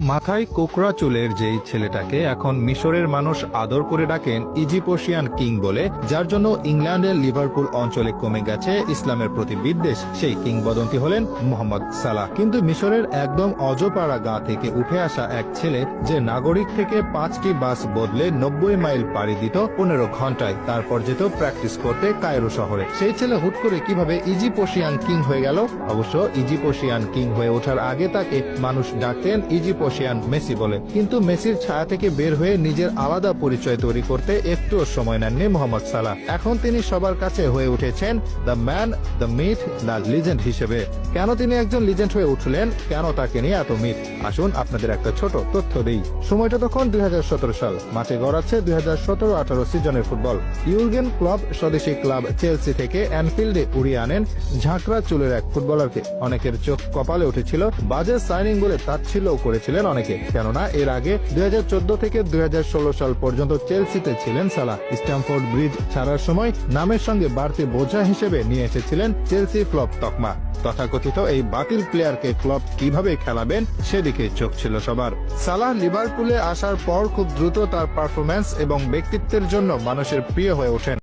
মাথায় কোকড়া চুলের যেই ছেলেটাকে এখন মিশরের মানুষ আদর করে ডাকেন ইজিপশিয়ান কিং বলে, যার জন্য ইংল্যান্ডের লিভারপুল অঞ্চলে কমে গেছে ইসলামের প্রতি বিদ্বেষ, সেই কিংবদন্তি হলেন মোহাম্মদ সালাহ। কিন্তু মিশরের একদম অজপাড়া গা থেকে উঠে আসা এক ছেলে, যে নাগরিক থেকে 5টি বাস বদলে 90 মাইল পাড়ি দিত 15 ঘন্টায়, তারপর যেত প্র্যাকটিস করতে কায়রো শহরে। সেই ছেলে হুট করে কিভাবে ইজিপশিয়ান কিং হয়ে গেল? অবশ্য ইজিপশিয়ান কিং হয়ে ওঠার আগে তাকে মানুষ ডাকতেন ইজিপশিয়ান মেসি বলে। কিন্তু মেসির ছায়া থেকে বের হয়ে নিজের আলাদা পরিচয় তৈরি করতে একটুও সময় নেননি মোহাম্মদ সালাহ। এখন তিনি সবার কাছে হয়ে উঠেছেন the man, the myth, the legend হিসেবে। কেন তিনি একজন লিজেন্ড হয়ে উঠলেন, কেন তাকে নিয়ে এত মিথ, আসুন আপনাদের একটা ছোট তথ্য দিই। সময়টা তখন 2017 সাল, মাঠে গড়াচ্ছে 2017-18 সিজনের ফুটবল। ইউর্গেন ক্লপ স্বদেশী ক্লাব চেলসি থেকে অ্যানফিল্ডে উড়িয়ে আনেন ঝাঁকড়া চুলের এক ফুটবলারকে। অনেকের চোখ কপালে উঠেছিল, বাজে সাইনিং বলে তাচ্ছিল্যও করেছিলেন অনেকে, কেননা এর আগে 2014 থেকে 2016 সাল পর্যন্ত চেলসিতে ছিলেন সালাহ। স্ট্যামফোর্ড ব্রিজ ছাড়ার সময় নামের সঙ্গে বাড়তি বোঝা হিসেবে নিয়ে এসেছিলেন চেলসি ফ্লপ তকমা। তথাকথিত এই বাতিল প্লেয়ারকে ক্লব কিভাবে খেলাবেন সেদিকে চোখ ছিল সবার। সালাহ লিভারপুলে আসার পর খুব দ্রুত তার পারফরম্যান্স এবং ব্যক্তিত্বের জন্য মানুষের প্রিয় হয়ে ওঠেন।